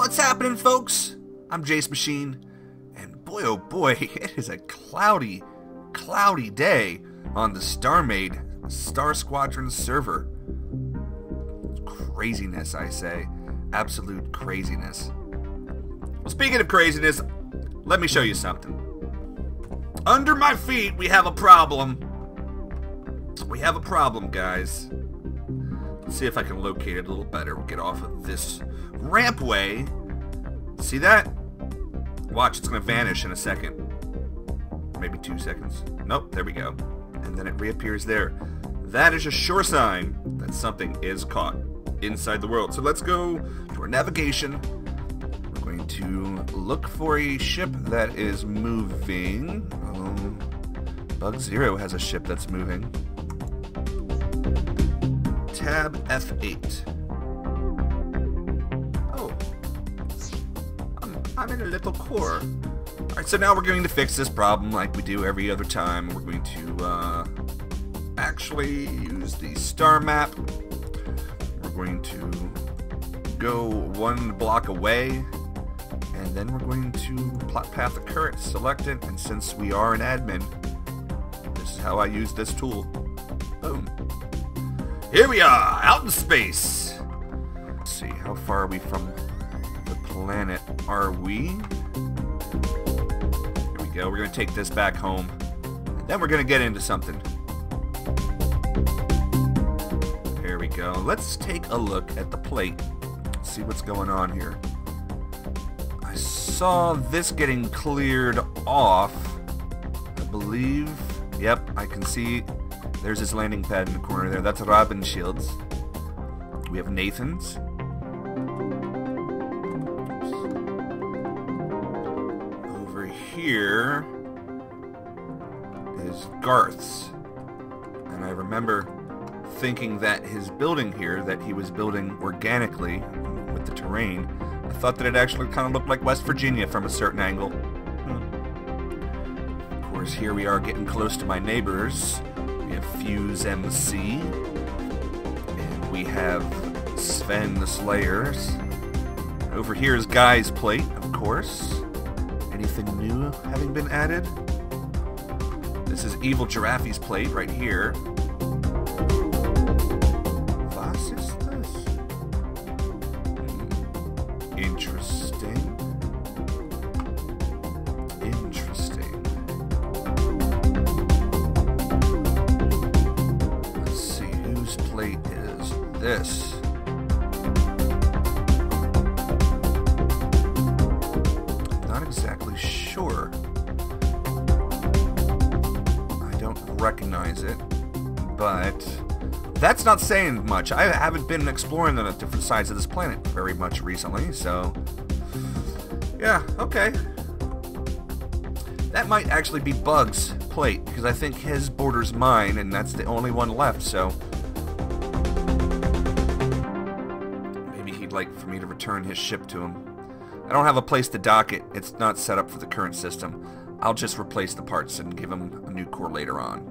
What's happening, folks? I'm Jacemachine, and boy oh boy, it is a cloudy day on the StarMade Star Squadron server. Craziness, I say. Absolute craziness. Well, speaking of craziness, let me show you something. Under my feet, we have a problem. We have a problem, guys. Let's see if I can locate it a little better. We'll get off of this rampway. See that? Watch, it's going to vanish in a second. Maybe 2 seconds. Nope, there we go. And then it reappears there. That is a sure sign that something is caught inside the world. So let's go to our navigation. We're going to look for a ship that is moving. Bug Zero has a ship that's moving. Tab F8. Oh. I'm in a little core. Alright, so now we're going to fix this problem like we do every other time. We're going to actually use the star map. We're going to go 1 block away, and then we're going to plot path the current, select it, and since we are an admin, this is how I use this tool. Boom. Here we are, out in space. Let's see, how far are we from the planet are we? Here we go, we're going to take this back home, and then we're going to get into something. There we go. Let's take a look at the plate. See what's going on here. I saw this getting cleared off, I believe. Yep, I can see there's his landing pad in the corner there. That's Robin Shields. We have Nathan's. Over here is Garth's. And I remember thinking that his building here, that he was building organically with the terrain, I thought that it actually kind of looked like West Virginia from a certain angle. Of course, here we are getting close to my neighbors. We have Fuse MC, and we have Sven the Slayers. Over here is Guy's plate, of course. Anything new having been added? This is Evil Giraffe's plate right here. What is this? Interesting. Interesting. Let's see, whose plate is this? Not exactly sure. I don't recognize it, but that's not saying much. I haven't been exploring the different sides of this planet very much recently, so yeah, okay. That might actually be Bug's plate, because I think his borders mine, and that's the only one left, so maybe he'd like for me to return his ship to him. I don't have a place to dock it. It's not set up for the current system. I'll just replace the parts and give him a new core later on.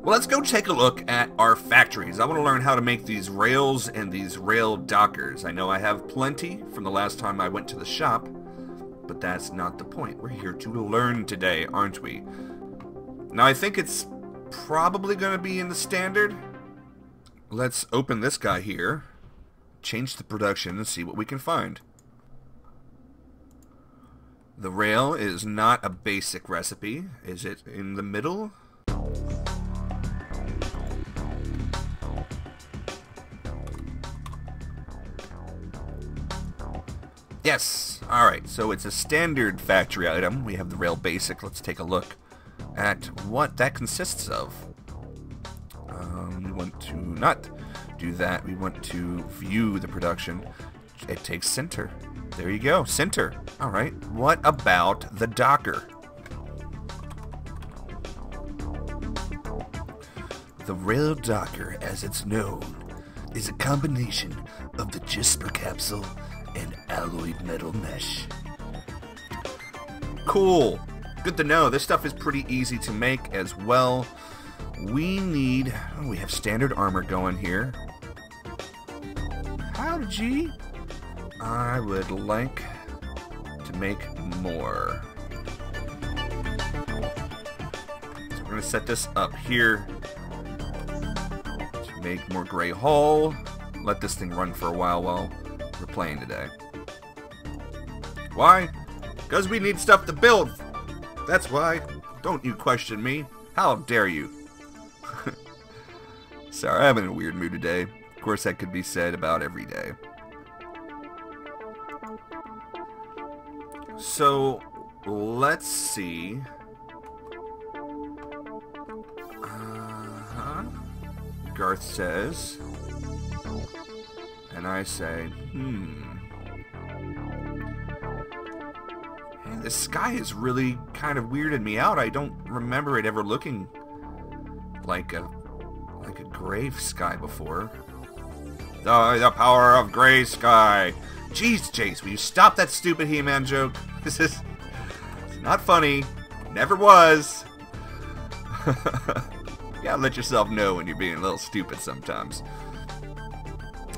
Well, let's go take a look at our factories. I want to learn how to make these rails and these rail dockers. I know I have plenty from the last time I went to the shop, but that's not the point. We're here to learn today, aren't we? Now, I think it's probably going to be in the standard. Let's open this guy here, change the production, and see what we can find. The rail is not a basic recipe. Is it in the middle? Yes! Alright, so it's a standard factory item. We have the rail basic. Let's take a look at what that consists of. We want to not do that. We want to view the production. It takes center. There you go, center. Alright, what about the docker? The rail docker, as it's known, is a combination of the Jesper capsule and alloyed metal mesh. Cool. Good to know. This stuff is pretty easy to make as well. We need... Oh, we have standard armor going here. How strategy. I would like to make more. So we're going to set this up here to make more gray hull. Let this thing run for a while we're playing today. Why? Because we need stuff to build. That's why. Don't you question me. How dare you? Sorry, I'm in a weird mood today. Of course, that could be said about every day. So, let's see. Garth says. And I say, And the sky is really kind of weirded me out. I don't remember it ever looking like a gray sky before. The power of gray sky. Jeez, Jace, will you stop that stupid He-Man joke? This is it's not funny. Never was. You gotta let yourself know when you're being a little stupid sometimes.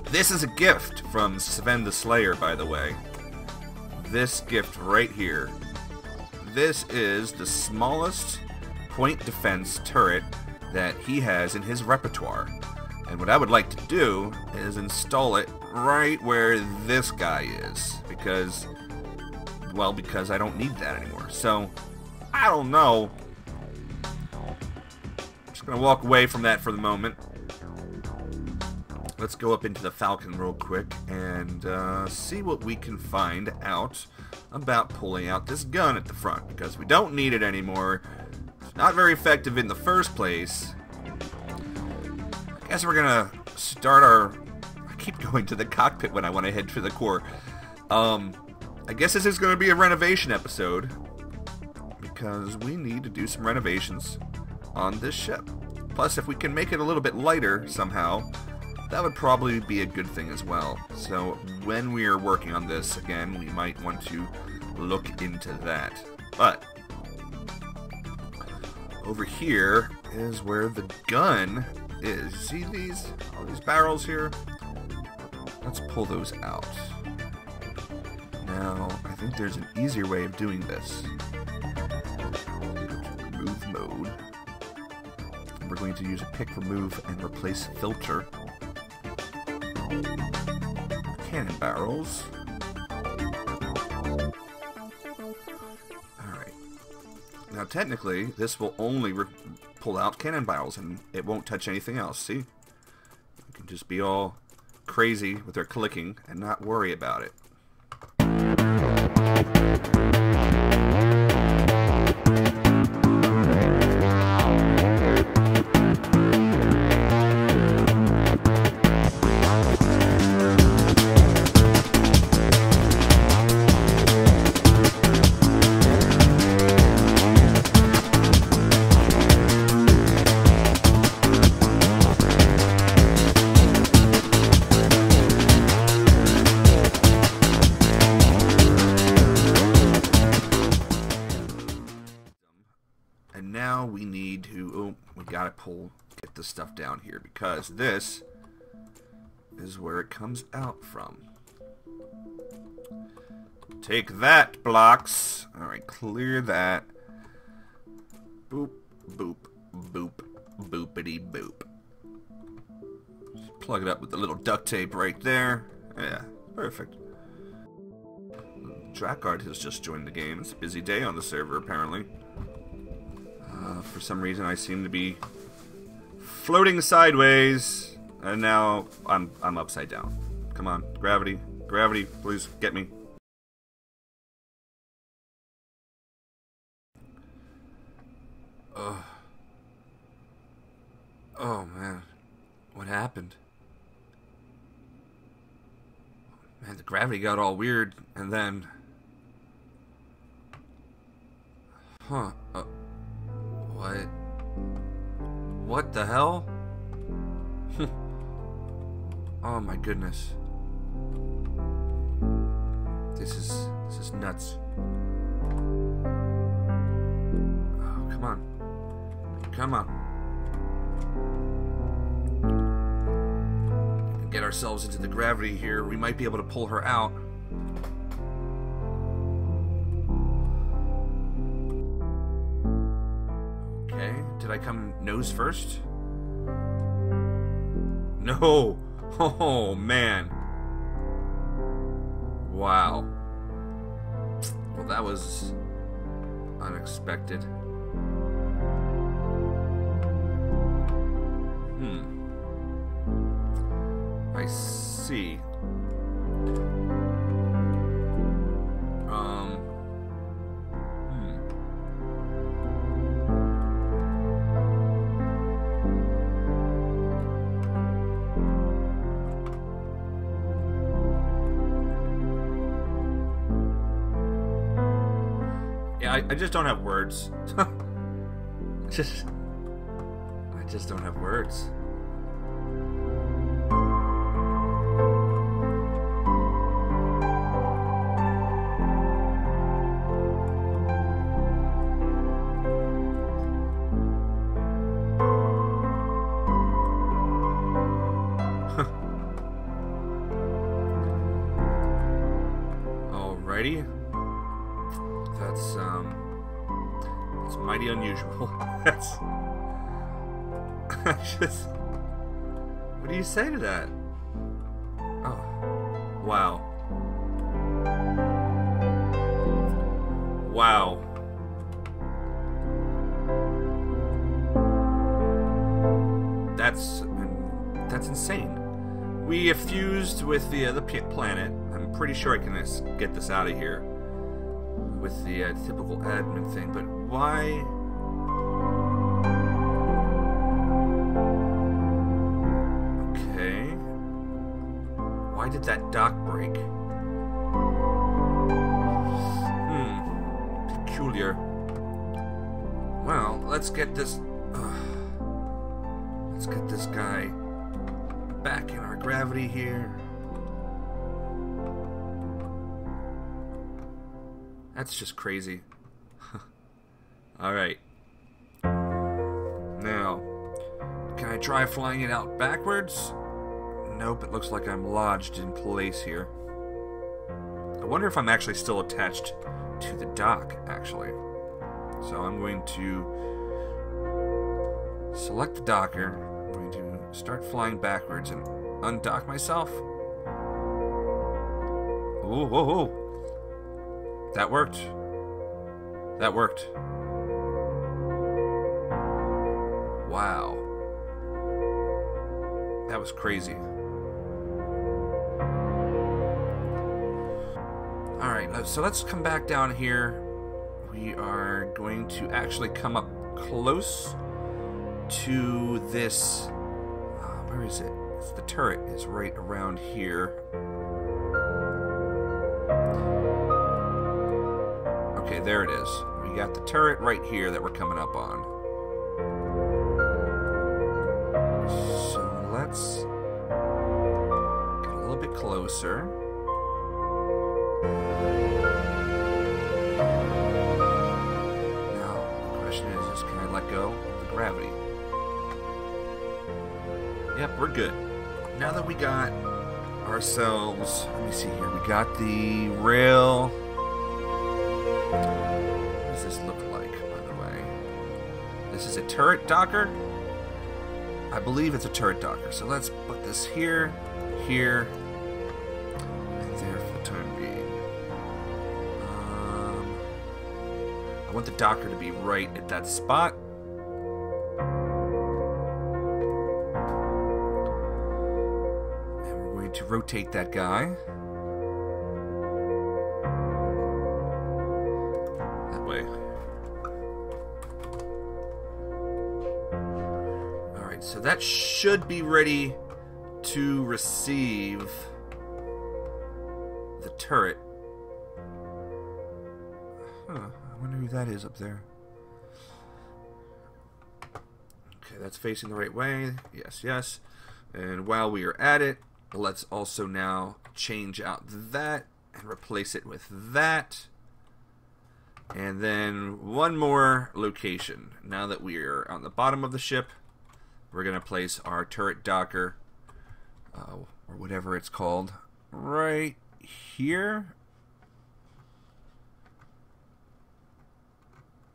This is a gift from Sven the Slayer, by the way. This gift right here. This is the smallest point defense turret that he has in his repertoire. And what I would like to do is install it right where this guy is. Because I don't need that anymore. So, I don't know. I'm just going to walk away from that for the moment. Let's go up into the Falcon real quick and see what we can find out about pulling out this gun at the front. Because we don't need it anymore. It's not very effective in the first place. I guess we're gonna start our... I keep going to the cockpit when I want to head to the core. I guess this is going to be a renovation episode. Because we need to do some renovations on this ship. Plus, if we can make it a little bit lighter somehow, that would probably be a good thing as well. So when we are working on this, again, we might want to look into that. But over here is where the gun is. See these? All these barrels here? Let's pull those out. Now, I think there's an easier way of doing this. Remove mode. We're going to use a pick, remove, and replace filter. Cannon barrels. Alright. Now technically, this will only pull out cannon barrels and it won't touch anything else, see? You can just be all crazy with their clicking and not worry about it. Get this stuff down here because this is where it comes out from. Take that, blocks. Alright, clear that. Boop, boop, boop, boopity boop. Just plug it up with the little duct tape right there. Yeah, perfect. Drakard has just joined the game. It's a busy day on the server, apparently. For some reason, I seem to be floating sideways, and now I'm upside down. Come on, gravity, gravity, please get me. Oh man, what happened? Man, the gravity got all weird, and then... Huh, what? What the hell? Oh my goodness. This is nuts. Oh, come on. Come on. get ourselves into the gravity here. We might be able to pull her out. Okay, did I come nose first? No! Oh, man. Wow. Well, that was unexpected. I see. Yeah, I just don't have words. I just don't have words. Alrighty. That's mighty unusual. That's just, what do you say to that? Oh, wow. Wow. That's insane. We have fused with the planet. I'm pretty sure I can get this out of here with the typical admin thing, but why? Okay. Why did that dock break? Peculiar. Well, let's get this guy back in our gravity here. That's just crazy. Alright. Now, can I try flying it out backwards? Nope, it looks like I'm lodged in place here. I wonder if I'm actually still attached to the dock, actually. So I'm going to select the docker. I'm going to start flying backwards and undock myself. Whoa, whoa, whoa. That worked. That worked. Wow. That was crazy. Alright, so let's come back down here. We are going to actually come up close to this. Where is it? The turret is right around here. Okay, there it is. We got the turret right here that we're coming up on. So let's get a little bit closer. Now, the question is can I let go of the gravity? Yep, we're good. Now that we got ourselves, let me see here, we got the rail. What does this look like, by the way? This is a turret docker? I believe it's a turret docker. So let's put this here, here, and there for the time being. I want the docker to be right at that spot. And we're going to rotate that guy. So that should be ready to receive the turret. Huh, I wonder who that is up there. Okay, that's facing the right way. Yes, yes. And while we are at it, let's also now change out that and replace it with that. And then one more location. Now that we are on the bottom of the ship, we're going to place our turret docker or whatever it's called, right here.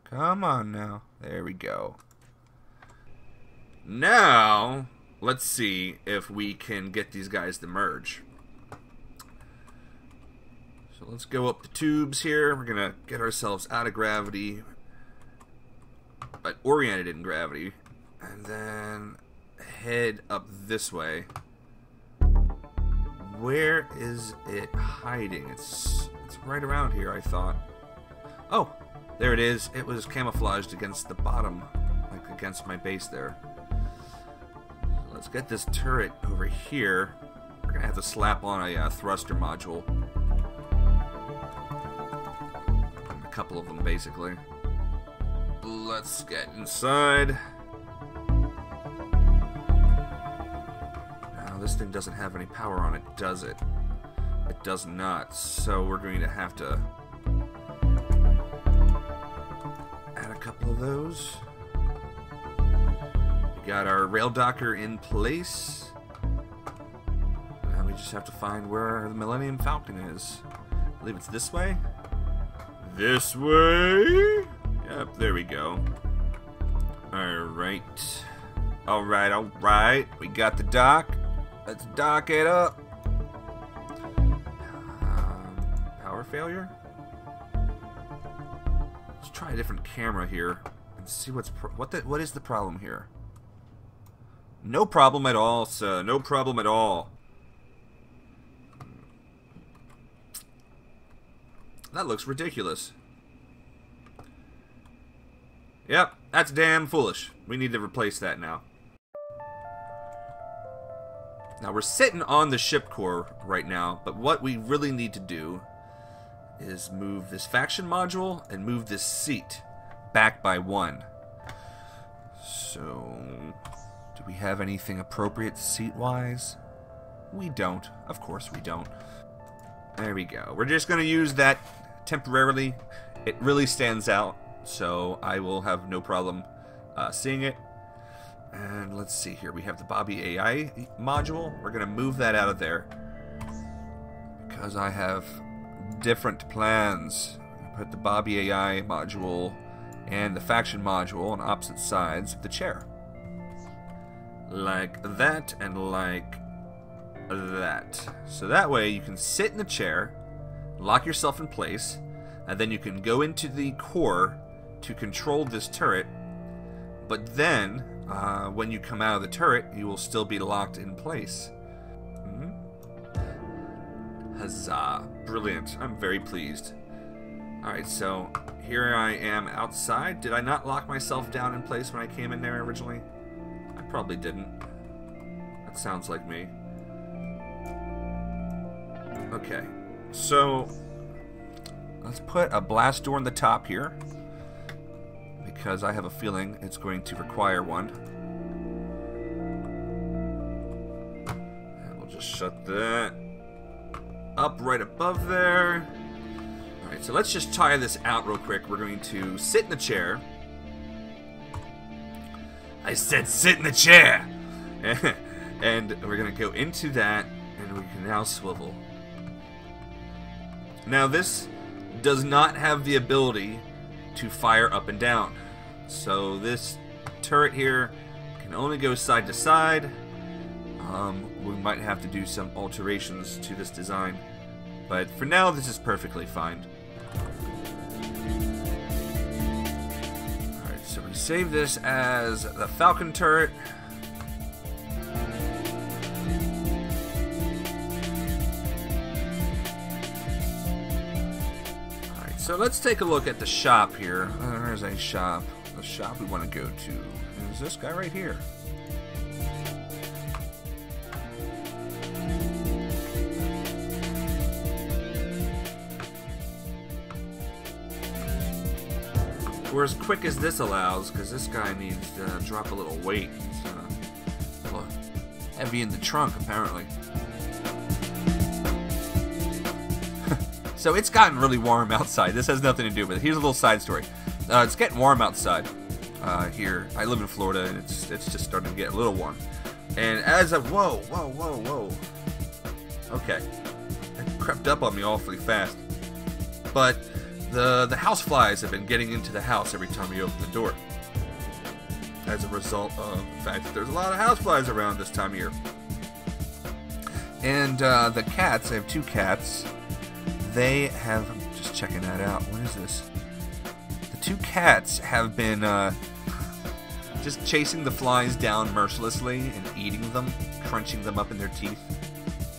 Come on now. There we go. Now, let's see if we can get these guys to merge. So let's go up the tubes here. We're going to get ourselves out of gravity, but oriented in gravity. And then head up this way. Where is it hiding? It's right around here, I thought. Oh! There it is. It was camouflaged against the bottom, like against my base there. So let's get this turret over here. We're going to have to slap on a thruster module. A couple of them, basically. Let's get inside. Now, this thing doesn't have any power on it, does it? It does not. So we're going to have to couple of those. We got our rail docker in place. Now we just have to find where the Millennium Falcon is. I believe it's this way. This way? Yep, there we go. Alright. Alright, alright. We got the dock. Let's dock it up. Power failure? Try a different camera here and see what is the problem here. No problem at all, sir. No problem at all. That looks ridiculous. Yep, that's damn foolish. We need to replace that now. Now we're sitting on the ship core right now, but what we really need to do is move this faction module and move this seat back by 1. So, do we have anything appropriate seat-wise? We don't. Of course we don't. There we go. We're just going to use that temporarily. It really stands out, so I will have no problem seeing it. And let's see here. We have the Bobby AI module. We're going to move that out of there because I have different plans. Put the Bobby AI module and the faction module on opposite sides of the chair. Like that and like that. So that way you can sit in the chair, lock yourself in place, and then you can go into the core to control this turret. But then, when you come out of the turret, you will still be locked in place. Huzzah. Brilliant. I'm very pleased. Alright, so here I am outside. Did I not lock myself down in place when I came in there originally? I probably didn't. That sounds like me. Okay, so let's put a blast door on the top here because I have a feeling it's going to require one. And we'll just shut that up right above there. Alright, so let's just try this out real quick. We're going to sit in the chair. I said sit in the chair! And we're going to go into that, and we can now swivel. Now this does not have the ability to fire up and down. So this turret here can only go side to side. We might have to do some alterations to this design, but for now this is perfectly fine. Alright, so we save this as the Falcon turret. Alright, so let's take a look at the shop here. There's a shop. The shop we want to go to is this guy right here. We're as quick as this allows, because this guy needs to drop a little weight. It's a little heavy in the trunk, apparently. So it's gotten really warm outside. This has nothing to do with it. Here's a little side story. It's getting warm outside here. I live in Florida, and it's just starting to get a little warm. And as of whoa. Okay. It crept up on me awfully fast. But the houseflies have been getting into the house every time we open the door. As a result of the fact that there's a lot of houseflies around this time of year. And the cats, I have 2 cats. They have, I'm just checking that out. What is this? The 2 cats have been just chasing the flies down mercilessly and eating them, crunching them up in their teeth.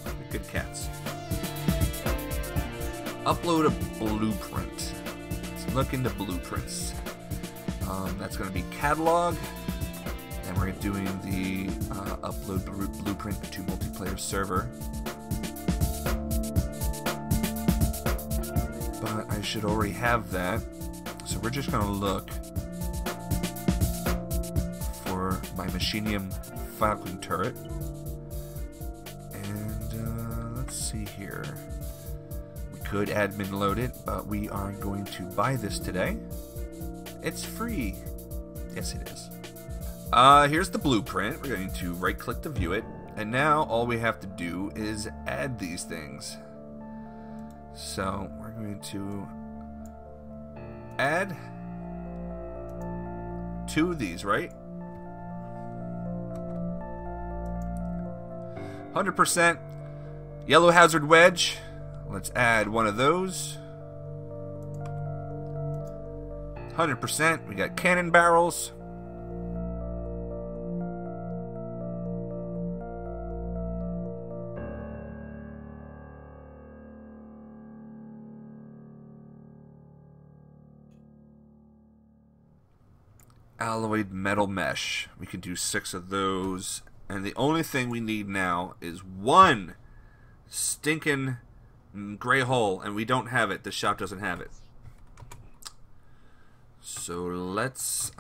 They're good cats. Upload a blueprint. Let's look into blueprints. That's going to be catalog, and we're doing the upload blueprint to multiplayer server. But I should already have that, so we're just going to look for my Millennium Falcon turret. And let's see here. We could admin load it, but we are going to buy this today. It's free. Yes, it is. Here's the blueprint. We're going to right-click to view it. And now all we have to do is add these things. So we're going to add 2 of these, right? 100% yellow hazard wedge. Let's add 1 of those. 100%. We got cannon barrels. Alloyed metal mesh. We can do 6 of those. And the only thing we need now is 1 stinking gray hole. And we don't have it. The shop doesn't have it. So let's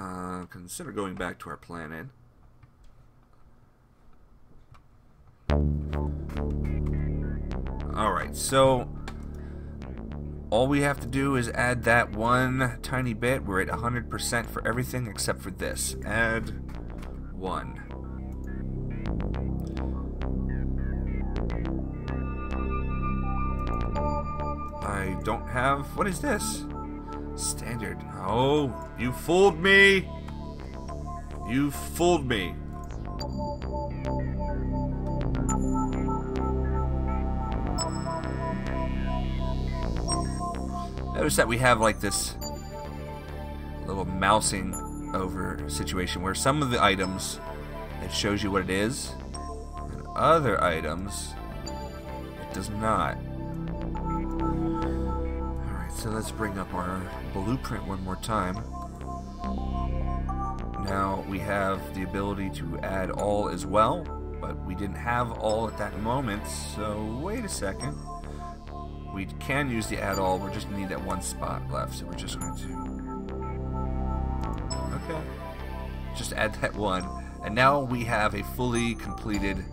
consider going back to our planet. Alright, so all we have to do is add that 1 tiny bit. We're at 100% for everything except for this. Add 1. I don't have... What is this? Standard. Oh, you fooled me. You fooled me. Notice that we have like this little mousing over situation where some of the items, it shows you what it is, and other items, it does not. So let's bring up our blueprint one more time. Now we have the ability to add all as well, but we didn't have all at that moment, so wait a second. We can use the add all, we just need that 1 spot left, so we're just going to... Okay. Just add that 1. And now we have a fully completed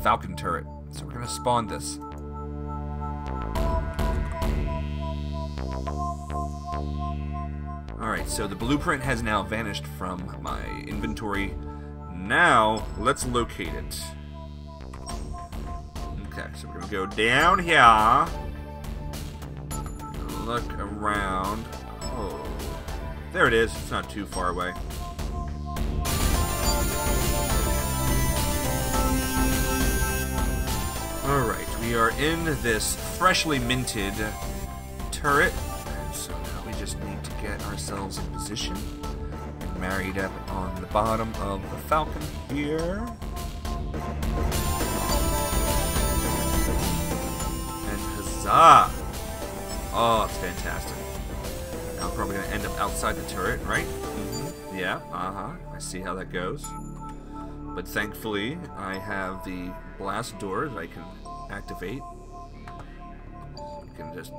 Falcon turret. So we're going to spawn this. Alright, so the blueprint has now vanished from my inventory. Now, let's locate it. Okay, so we're going to go down here. Look around. Oh, there it is. It's not too far away. Alright, we are in this freshly minted turret. So now we just need to get ourselves in position and married up on the bottom of the Falcon here. And huzzah! Oh, it's fantastic. Now I'm probably going to end up outside the turret, right? Mm-hmm. Yeah, I see how that goes. But thankfully, I have the blast door that I can activate. We can just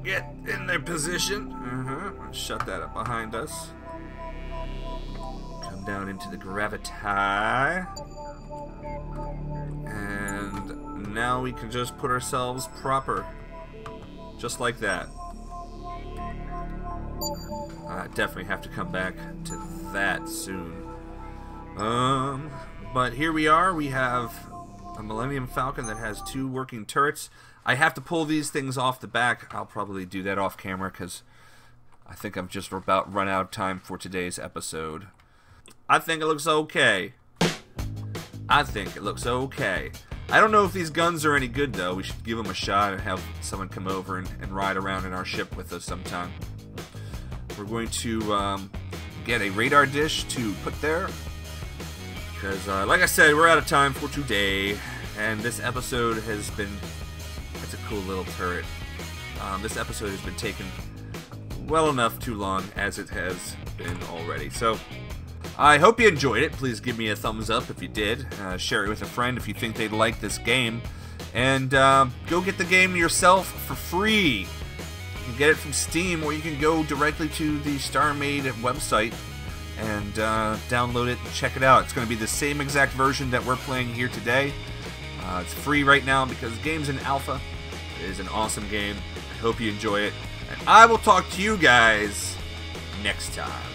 get in their position. Shut that up behind us. Come down into the gravity. And now we can just put ourselves proper. Just like that. I definitely have to come back to that soon. But here we are. We have a Millennium Falcon that has 2 working turrets. I have to pull these things off the back. I'll probably do that off camera because I think I've just about run out of time for today's episode. I think it looks okay. I think it looks okay. I don't know if these guns are any good, though. We should give them a shot and have someone come over and ride around in our ship with us sometime. We're going to get a radar dish to put there. Because, like I said, we're out of time for today. And this episode has been... It's a cool little turret. This episode has been taken well enough too long as it has been already. So, I hope you enjoyed it. Please give me a thumbs up if you did. Share it with a friend if you think they'd like this game. And go get the game yourself for free. You can get it from Steam, or you can go directly to the StarMade website and download it and check it out. It's going to be the same exact version that we're playing here today. It's free right now because the game's in alpha. It is an awesome game. I hope you enjoy it. And I will talk to you guys next time.